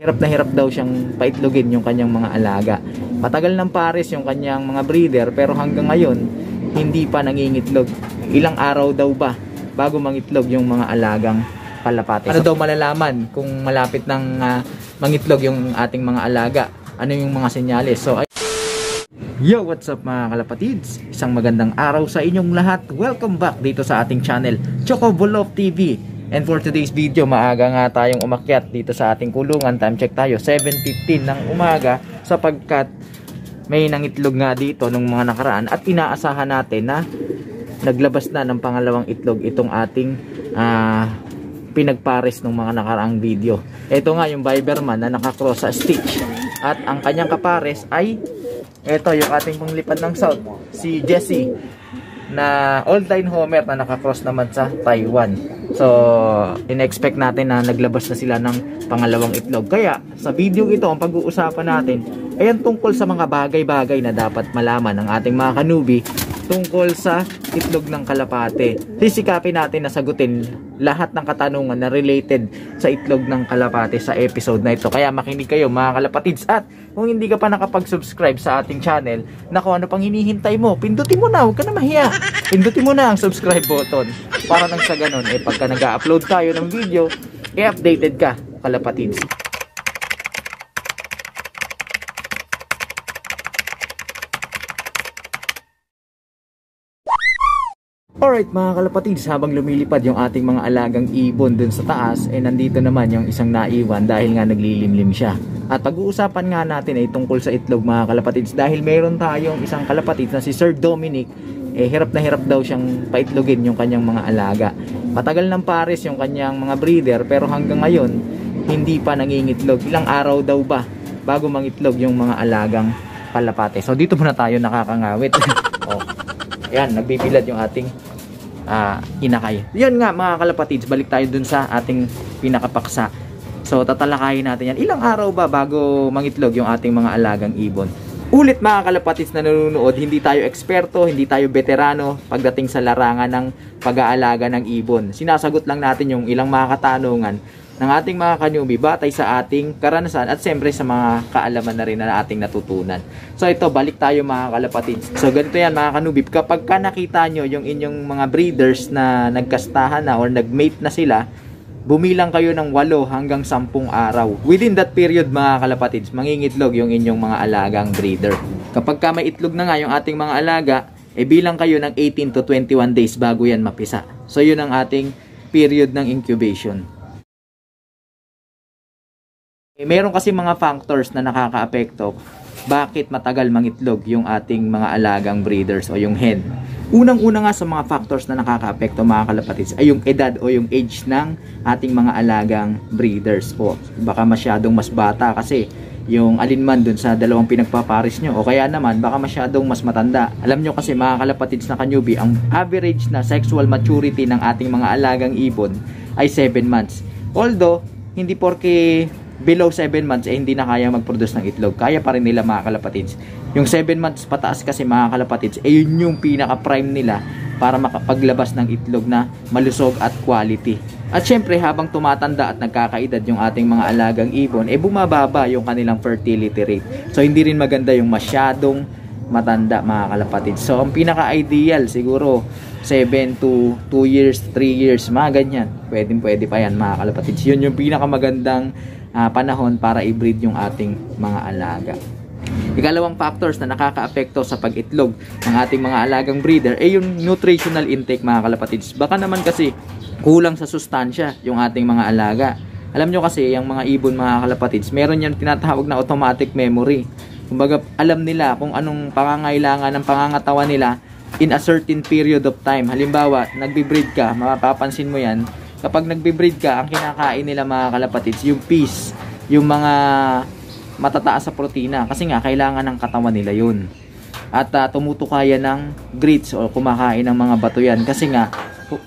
Hirap na hirap daw siyang paitlogin yung kanyang mga alaga. Matagal ng pares yung kanyang mga breeder pero hanggang ngayon hindi pa nangingitlog. Ilang araw daw ba bago mangitlog yung mga alagang kalapate? Ano daw malalaman kung malapit ng mangitlog yung ating mga alaga? Ano yung mga senyales? So yo, what's up mga kalapatids? Isang magandang araw sa inyong lahat. Welcome back dito sa ating channel, Chocobolof TV. And for today's video, maaga nga tayong umakyat dito sa ating kulungan. Time check tayo, 7:15 ng umaga, sapagkat may nangitlog nga dito nung mga nakaraan at inaasahan natin na naglabas na ng pangalawang itlog itong ating pinagpares ng mga nakaraang video. Ito nga yung Viberman na nakakross sa Stitch, at ang kanyang kapares ay ito yung ating panglipad ng South, si Jessie na all-time homer na nakakross naman sa Taiwan. So in-expect natin na naglabas na sila ng pangalawang itlog. Kaya sa video ito, ang pag-uusapan natin ay tungkol sa mga bagay-bagay na dapat malaman ng ating mga kanubi tungkol sa itlog ng kalapate. Sisikapin natin na sagutin lahat ng katanungan na related sa itlog ng kalapate sa episode na ito. Kaya makinig kayo mga kalapatids, at kung hindi ka pa nakapag-subscribe sa ating channel, naku, ano pang hinihintay mo? Pindutin mo na, huwag ka na mahiya. Pindutin mo na ang subscribe button para nang sa ganun, pagka nag-upload tayo ng video, updated ka, kalapatids. Alright mga kalapatids, habang lumilipad yung ating mga alagang ibon dun sa taas, nandito naman yung isang naiwan dahil nga naglilimlim siya. At pag-uusapan nga natin ay tungkol sa itlog mga kalapatids, dahil meron tayong isang kalapatids na si Sir Dominic. Hirap na hirap daw siyang paitlogin yung kanyang mga alaga. Matagal ng pares yung kanyang mga breeder pero hanggang ngayon hindi pa nangingitlog. Ilang araw daw ba bago mangitlog yung mga alagang kalapate? So dito muna tayo nakakangawit. Yan, nagbibilad yung ating inakay. Yan nga mga kalapatids, balik tayo dun sa ating pinakapaksa. So tatalakayin natin yan. Ilang araw ba bago mangitlog yung ating mga alagang ibon? Ulit mga kalapatids na nanonood, hindi tayo eksperto, hindi tayo veterano pagdating sa larangan ng pag-aalaga ng ibon. Sinasagot lang natin yung ilang mga katanungan ng ating mga kanyubi batay sa ating karanasan at siyempre sa mga kaalaman na rin na ating natutunan. So ito, balik tayo mga kalapatids. So ganito yan mga kanubi, kapag ka nakita nyo yung inyong mga breeders na nagkastahan na or nagmate na sila, bumilang kayo ng 8 hanggang 10 araw. Within that period mga kalapatids, mangingitlog yung inyong mga alagang breeder. Kapag ka may itlog na nga yung ating mga alaga, bilang kayo ng 18 to 21 days bago yan mapisa. So yun ang ating period ng incubation. Meron kasi mga factors na nakakaapekto bakit matagal mangitlog yung ating mga alagang breeders o yung hen. Unang-una nga sa mga factors na nakakaapekto mga kalapatids ay yung edad o yung age ng ating mga alagang breeders. O baka masyadong mas bata kasi yung alinman dun sa dalawang pinagpaparis nyo, o kaya naman baka masyadong mas matanda. Alam nyo kasi mga kalapatids na kanyubi, ang average na sexual maturity ng ating mga alagang ibon ay 7 months. Although hindi porke below 7 months hindi na kaya mag-produce ng itlog, kaya pa rin nila mga kalapatids. Yung 7 months pataas kasi mga kalapatids, yun yung pinaka-prime nila para makapaglabas ng itlog na malusog at quality. At syempre habang tumatanda at nagkakaedad yung ating mga alagang ibon, bumababa yung kanilang fertility rate. So hindi rin maganda yung masyadong matanda mga kalapatids. So ang pinaka-ideal siguro 7 to 2 years, 3 years, mga ganyan. Pwede pa yan mga kalapatids. Yun yung pinakamagandang panahon para i-breed yung ating mga alaga. Ikalawang factors na nakakaapekto sa pag-itlog ng ating mga alagang breeder yung nutritional intake mga kalapatids. Baka naman kasi kulang sa sustansya yung ating mga alaga. Alam nyo kasi yung mga ibon mga kalapatids, meron yan tinatawag na automatic memory. Kumbaga alam nila kung anong pangangailangan ng pangangatawan nila in a certain period of time. Halimbawa, nagbe-breed ka, mapapansin mo yan. Kapag nagbe-breed ka, ang kinakain nila mga kalapatids, yung peas, yung mga matataas sa protina. Kasi nga, kailangan ng katawan nila yun. At tumutukaya ng grits o kumakain ng mga bato yan. Kasi nga,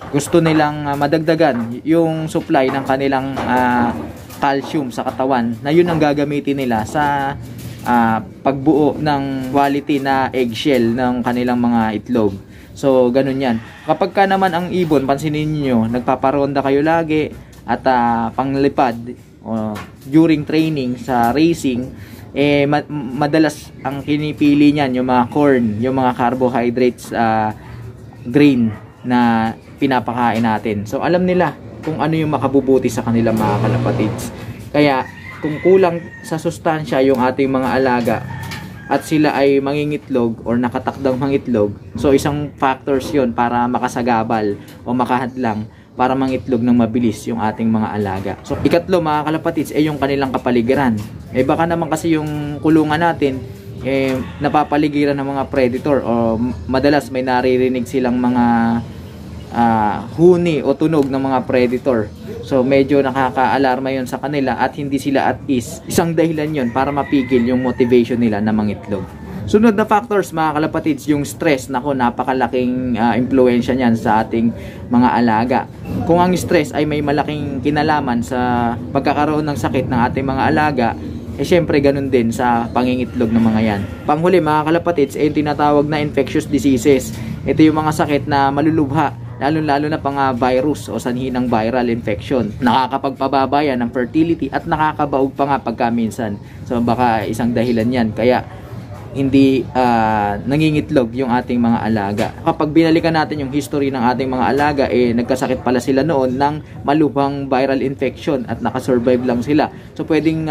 gusto nilang madagdagan yung supply ng kanilang calcium sa katawan. Na yun ang gagamitin nila sa pagbuo ng quality na eggshell ng kanilang mga itlog. So, ganun yan. Kapag ka naman ang ibon, pansinin niyo, nagpaparonda kayo lagi at panglipad during training sa racing, madalas ang kinipili niyan yung mga corn, yung mga carbohydrates, grain na pinapakain natin. So alam nila kung ano yung makabubuti sa kanila, mga kalapatids. Kaya kung kulang sa sustansya yung ating mga alaga at sila ay mangingitlog or nakatakdang mangitlog, so isang factors yon para makasagabal o makahadlang para mangitlog ng mabilis yung ating mga alaga. So ikatlo, mga kalapatids, yung kanilang kapaligiran. Baka naman kasi yung kulungan natin napapaligiran ng mga predator, o madalas may naririnig silang mga huni o tunog ng mga predator. So medyo nakaka-alarma yon sa kanila at hindi sila at ease. Isang dahilan yon para mapigil yung motivation nila na mangitlog. Sunod na factors, mga kalapatids, yung stress. Nako, napakalaking impluwensya niyan sa ating mga alaga. Kung ang stress ay may malaking kinalaman sa pagkakaroon ng sakit ng ating mga alaga, syempre ganun din sa pangingitlog ng mga yan. Panghuli, mga kalapatids, yung tinatawag na infectious diseases. Ito yung mga sakit na malulubha, lalo na pang virus o sanhi ng viral infection. Nakakapagpababa yan ng fertility at nakakabaog pa nga pagka minsan. So baka isang dahilan yan kaya hindi nangingitlog yung ating mga alaga. Kapag binalikan natin yung history ng ating mga alaga, nagkasakit pala sila noon ng malubhang viral infection at nakasurvive lang sila. So pwedeng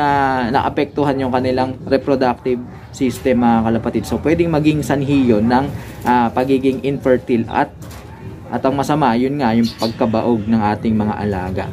naapektuhan yung kanilang reproductive system, mga kalapatid. So pwedeng maging sanhi yun ng pagiging infertile at ang masama, yun nga, yung pagkabaog ng ating mga alaga.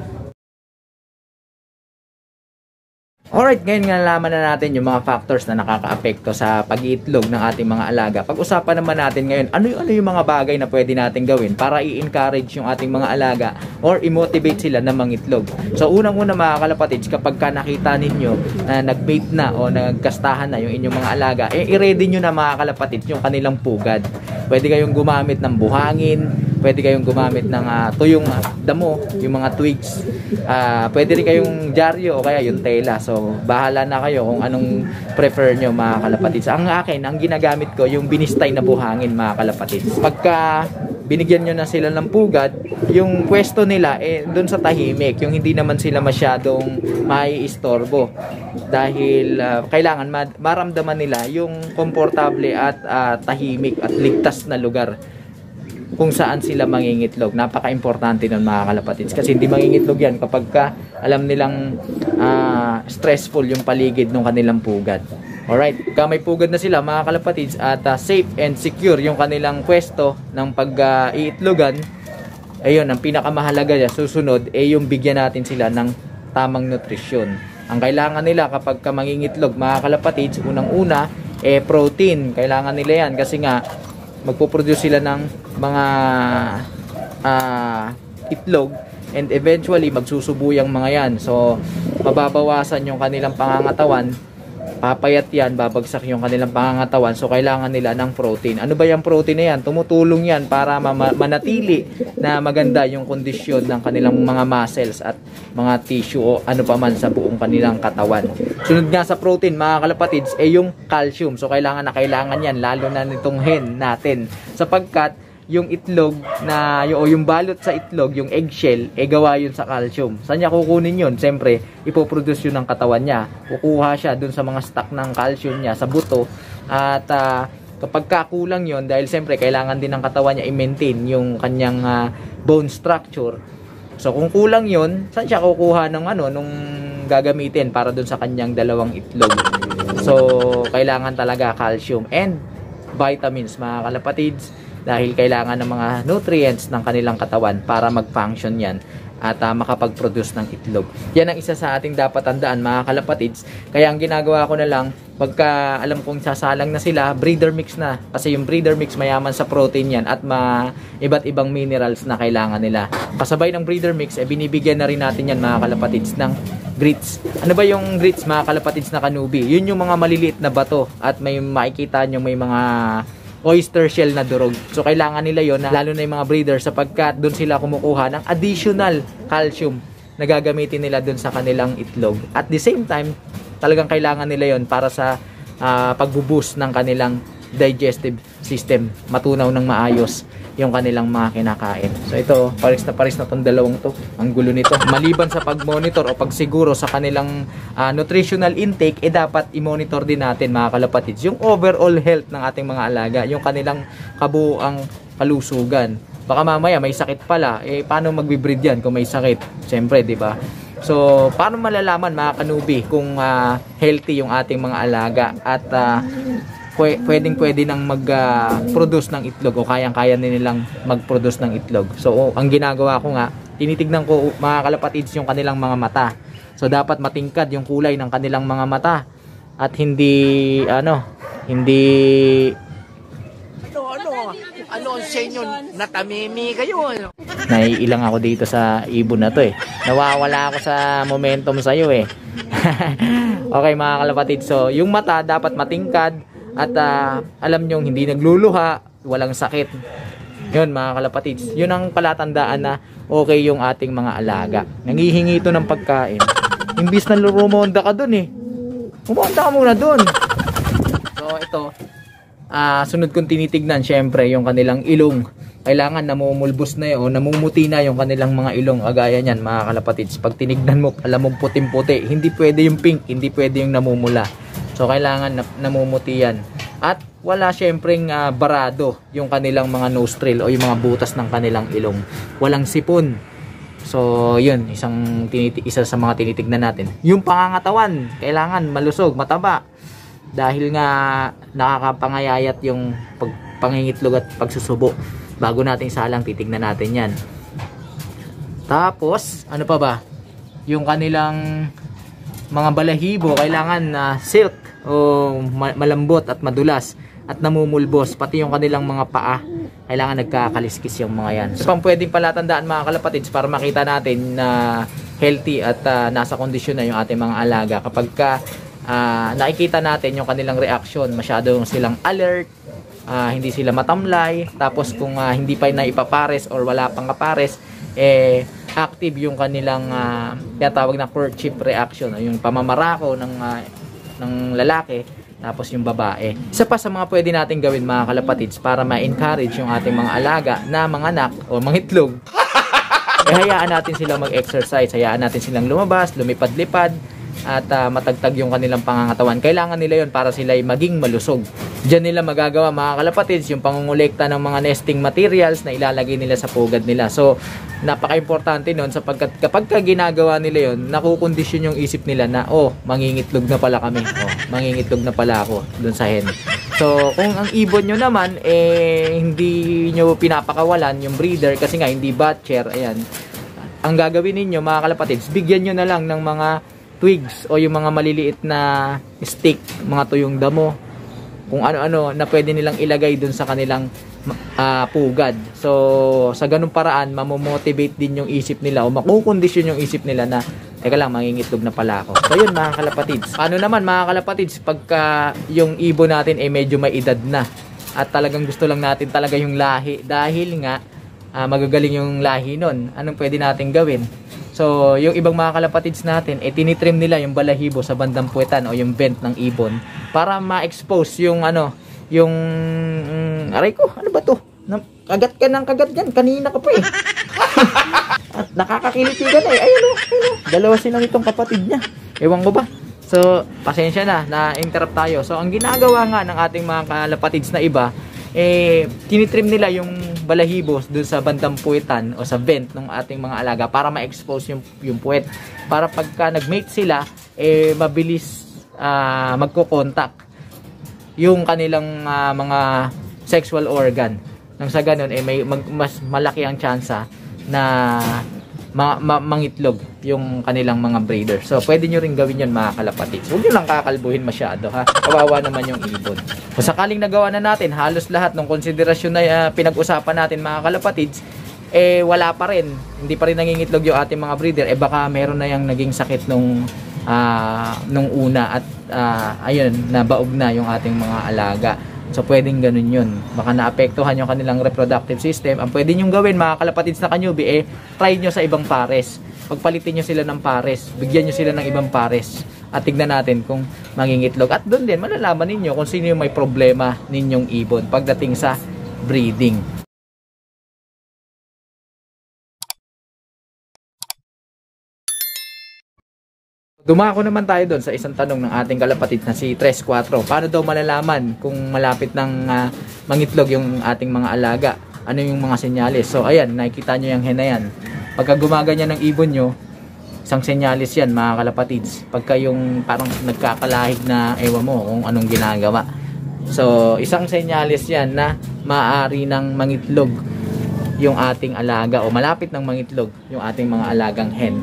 Alright, ngayon nga nalaman na natin yung mga factors na nakakaapekto sa pag-iitlog ng ating mga alaga. Pag-usapan naman natin ngayon, ano yung mga bagay na pwede natin gawin para i-encourage yung ating mga alaga or i-motivate sila na mangitlog. So unang-una, mga kalapatids, kapag ka nakita ninyo na nag-mate na o nagkastahan na yung inyong mga alaga, i-ready nyo na, mga kalapatids, yung kanilang pugad. Pwede kayong gumamit ng buhangin, pwede kayong gumamit ng tuyong damo, yung mga twigs. Pwede rin kayong dyaryo o kaya yung tela. So bahala na kayo kung anong prefer nyo, mga kalapatids. Ang akin, ang ginagamit ko, yung binistay na buhangin, mga kalapatids. Pagka binigyan nyo na sila ng pugad, yung pwesto nila doon sa tahimik, yung hindi naman sila masyadong maiistorbo, dahil kailangan maramdaman nila yung komportable at tahimik at ligtas na lugar kung saan sila mangingitlog. Napaka-importante nun, mga kalapatids, kasi hindi mangingitlog yan kapag alam nilang stressful yung paligid ng kanilang pugad. Alright, kaya may pugad na sila, mga kalapatids, at safe and secure yung kanilang pwesto ng pag-iitlogan, ayun, ang pinakamahalaga niya, susunod, yung bigyan natin sila ng tamang nutrisyon. Ang kailangan nila kapag mangingitlog, mga kalapatids, unang-una, protein. Kailangan nila yan kasi nga, magpo-produce sila ng mga itlog, and eventually magsusubuyang mga yan. So mababawasan yung kanilang pangangatawan, papayat yan, babagsak yung kanilang pangangatawan. So kailangan nila ng protein. Ano ba yung protein na yan? Tumutulong yan para manatili na maganda yung kondisyon ng kanilang mga muscles at mga tissue o ano pa man sa buong kanilang katawan. Sunod nga sa protein, mga kalapatids, yung calcium. So kailangan yan, lalo na nitong hen natin, sapagkat yung itlog o yung balot sa itlog, yung eggshell, gawa yun sa calcium. Saan niya kukunin yun? Siyempre, ipoproduce yun ng katawan niya. Kukuha siya dun sa mga stock ng calcium niya sa buto. At kapag kakulang yun, dahil siyempre kailangan din ng katawan niya i-maintain yung kanyang bone structure. So kung kulang yun, saan siya kukuha nung gagamitin para dun sa kanyang dalawang itlog? So kailangan talaga calcium and vitamins, mga kalapatids, dahil kailangan ng mga nutrients ng kanilang katawan para mag-function yan at makapag-produce ng itlog. Yan ang isa sa ating dapat tandaan, mga kalapatids. Kaya ang ginagawa ko na lang, pagka alam kong sasalang na sila, breeder mix na. Kasi yung breeder mix mayaman sa protein yan at iba't ibang minerals na kailangan nila. Kasabay ng breeder mix, binibigyan na rin natin yan, mga kalapatids, ng grits. Ano ba yung grits, mga kalapatids, na kanubi? Yun yung mga maliliit na bato at may makikita nyo may mga oyster shell na durog. So kailangan nila yon, lalo na yung mga breeder, sapagkat doon sila kumukuha ng additional calcium na gagamitin nila doon sa kanilang itlog. At the same time, talagang kailangan nila yon para sa pagbuboost ng kanilang digestive system, matunaw ng maayos yung kanilang mga kinakain. So ito, pares na tong dalawang to. Ang gulo nito. Maliban sa pag-monitor o pagsiguro sa kanilang nutritional intake, dapat i-monitor din natin mga kalapatids yung overall health ng ating mga alaga, yung kanilang kabuuang kalusugan. Baka mamaya may sakit pala, paano magbe-breed yan kung may sakit? Siyempre, di ba? So, paano malalaman mga kanubi kung healthy yung ating mga alaga at pwede nang mag-produce ng itlog o kayang-kaya nilang mag-produce ng itlog. So, ang ginagawa ko nga, tinitignan ko mga kalapatids yung kanilang mga mata. So, dapat matingkad yung kulay ng kanilang mga mata at hindi ano sa inyo, natamimi kayo. Naiilang ako dito sa ibon na to Nawawala ako sa momentum sa iyo Okay mga kalapatid, so yung mata dapat matingkad at alam nyo hindi nagluluha, walang sakit. Yun mga kalapatid, yun ang palatandaan na okay yung ating mga alaga. Nangihingi ito ng pagkain. Imbis na rumonda ka dun Pumunta ka muna dun. So ito, sunod kong tinitignan syempre yung kanilang ilong. Kailangan namumulbos na o namumuti na yung kanilang mga ilong. Agaya niyan mga kalapatids, pag tinignan mo alam mong puting-puti, hindi pwede yung pink, hindi pwede yung namumula. So kailangan namumuti yan. At wala syempreng barado yung kanilang mga nostril o yung mga butas ng kanilang ilong. Walang sipon. So yun, isa sa mga tinitignan natin. Yung pangangatawan, kailangan malusog, mataba. Dahil nga nakakapangayayat yung pangingitlog at pagsusubo. Bago natin salang, titignan natin yan. Tapos, ano pa ba? Yung kanilang mga balahibo, kailangan na silk o malambot at madulas at namumulbos. Pati yung kanilang mga paa, kailangan nagkakaliskis yung mga yan. So, pang pwedeng palatandaan mga kalapatids para makita natin na healthy at nasa kondisyon na yung ating mga alaga. Kapag nakikita natin yung kanilang reaction, masyadong silang alert, hindi sila matamlay, tapos kung hindi pa na ipapares or wala pang kapares, active yung kanilang tinatawag na courtship reaction, yung pamamarako ng lalaki, tapos yung babae. Isa pa sa mga pwede natin gawin mga kalapatids para ma-encourage yung ating mga alaga na manganak o mangitlog, hayaan natin sila mag-exercise, hayaan natin silang lumabas, lumipad-lipad, at matagtag yung kanilang pangangatawan. Kailangan nila yon para sila ay maging malusog. Diyan nila magagawa mga kalapatids yung pangungulekta ng mga nesting materials na ilalagay nila sa pugad nila. So napaka-importante nun sapagkat kapag ginagawa nila yon, nakukondisyon yung isip nila na mangingitlog na pala kami, mangingitlog na pala ako dun sa hen. So kung ang ibon nyo naman hindi nyo pinapakawalan yung breeder kasi nga hindi batcher, ayan, ang gagawin ninyo mga kalapatids, bigyan nyo na lang ng mga twigs o yung mga maliliit na stick, mga tuyong damo, kung ano-ano na pwede nilang ilagay dun sa kanilang pugad. So sa ganung paraan mamomotivate din yung isip nila o makukondisyon yung isip nila na teka lang, mangingitlog na pala ako. So yun mga kalapatids. Paano naman mga kalapatids pagka yung ibon natin medyo may edad na at talagang gusto lang natin talaga yung lahi, dahil nga magagaling yung lahi nun, anong pwede natin gawin? So, yung ibang mga kalapatids natin, tinitrim nila yung balahibo sa bandang puwetan o yung vent ng ibon para ma-expose yung aray ko, ano ba to? Kagat ka ng kagat yan, kanina ka pa At nakakakiliti ka na ayun dalawa silang itong kapatid niya. Ewan ko ba? So, pasensya na interrupt tayo. So, ang ginagawa nga ng ating mga kalapatids na iba, tinitrim nila yung balahibo dun sa bandang puwetan o sa vent ng ating mga alaga para ma-expose yung puwet. Para pagka nag-mate sila, mabilis magko-contact yung kanilang mga sexual organ. Nang sa ganun, mas malaki ang tsansa na mangitlog yung kanilang mga breeder. So, pwede nyo rin gawin yun mga kalapatids. Huwag nyo lang kakalbuhin masyado Kawawa naman yung ibon. Kung sakaling nagawa na natin, halos lahat ng konsiderasyon na pinag-usapan natin mga kalapatids, wala pa rin. Hindi pa rin nangingitlog yung ating mga breeder. Baka meron na yung naging sakit nung una at ayun, nabaog na yung ating mga alaga. So, pwedeng ganun yun. Baka naapektuhan yung kanilang reproductive system. Ang pwede nyo gawin, mga kalapatids na kanyubi, try nyo sa ibang pares. Pagpalitin nyo sila ng pares. Bigyan nyo sila ng ibang pares. at tignan natin kung mangingitlog. At doon din malalaman ninyo kung sino yung may problema ninyong ibon pagdating sa breeding. Dumako naman tayo doon sa isang tanong ng ating kalapatid na si 3-4. Paano daw malalaman kung malapit ng mangitlog yung ating mga alaga? Ano yung mga senyales? So ayan, nakikita nyo yung hen na yan. Pagka gumaganyan ng ibon nyo, isang senyales yan mga kalapatids. Pagka yung parang nagkakalahig na ewan mo kung anong ginagawa. So isang senyales yan na maaari ng mangitlog yung ating alaga o malapit ng mangitlog yung ating mga alagang hen.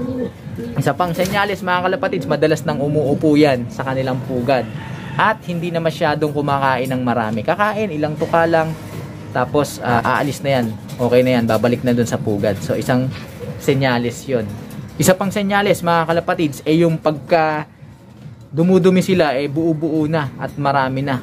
Isa pang senyales mga kalapatids, madalas nang umuupo yan sa kanilang pugad at hindi na masyadong kumakain ng marami. Kakain, ilang tuka lang, tapos aalis na yan, okay na yan, babalik na dun sa pugad. So isang senyales yon. Isa pang senyales mga kalapatids yung pagka dumudumi sila buo-buo na at marami na,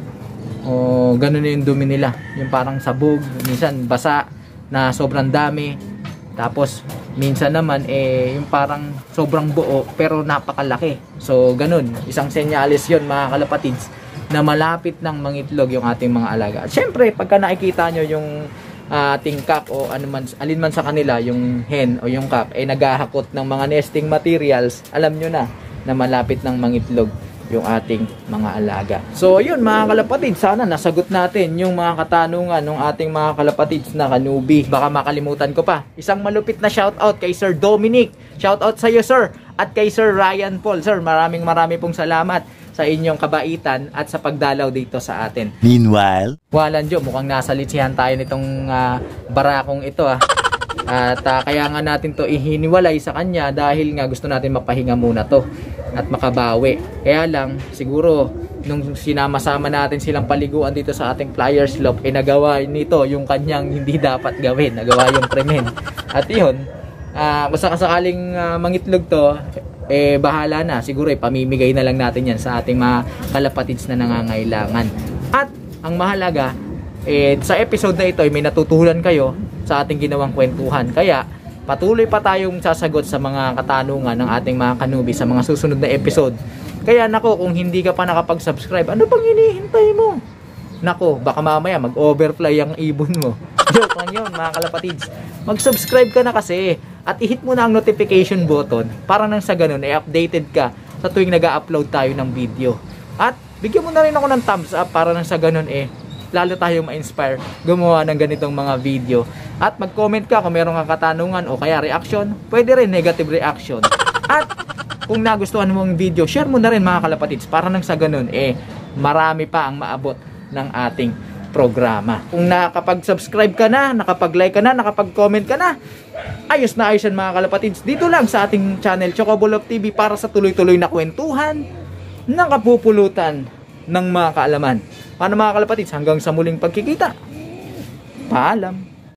o ganun na yung dumi nila, yung parang sabog, minsan basa na sobrang dami. Tapos minsan naman yung parang sobrang buo pero napakalaki. So ganun, isang senyales yon mga kalapatids na malapit ng mangitlog yung ating mga alaga. At syempre pagka nakikita nyo yung ating cock o alin man sa kanila, yung hen o yung cock naghahakot ng mga nesting materials, alam nyo na malapit ng mangitlog yung ating mga alaga. So yun mga kalapatids, sana nasagot natin yung mga katanungan ng ating mga kalapatids na kanubi. Baka makalimutan ko pa. Isang malupit na shoutout kay Sir Dominic. Shoutout sa iyo sir. At kay Sir Ryan Paul. Sir, maraming pong salamat sa inyong kabaitan at sa pagdalaw dito sa atin. Meanwhile, Walan Jo, mukhang nasa litsihan tayo nitong barakong ito At kaya nga natin to ihiniwalay sa kanya dahil nga gusto natin mapahinga muna to at makabawi. Kaya lang siguro nung sinama-sama natin silang paliguan dito sa ating flyers loft, nagawa nito yung kanyang hindi dapat gawin, nagawa yung krimen. At yun, kung sakaling mangitlog to, bahala na, siguro pamimigay na lang natin yan sa ating mga kalapatids na nangangailangan. At ang mahalaga, sa episode na ito may natutunan kayo sa ating ginawang kwentuhan. Kaya patuloy pa tayong sasagot sa mga katanungan ng ating mga kanubi sa mga susunod na episode. Kaya nako, kung hindi ka pa nakapag-subscribe, ano bang hinihintay mo? Nako, baka mamaya mag-overfly ang ibon mo. Joke lang yun mga kalapatids. Mag-subscribe ka na kasi at i-hit mo na ang notification button para nang sa ganun updated ka sa tuwing nag-upload tayo ng video. At bigyan mo na rin ako ng thumbs up para nang sa ganun lalo tayong ma-inspire gumawa ng ganitong mga video. At mag-comment ka kung meron kang katanungan o kaya reaction, pwede rin negative reaction. At kung nagustuhan mo ang video, share mo na rin mga kalapatids para nang sa ganun marami pa ang maabot ng ating programa. Kung nakapag-subscribe ka na, nakapag-like ka na, nakapag-comment ka na, ayos na ayos yan mga kalapatids. Dito lang sa ating channel Chocobolo TV para sa tuloy-tuloy na kwentuhan ng kapupulutan ng mga kaalaman. Paano mga kalapatids, hanggang sa muling pagkikita. Paalam.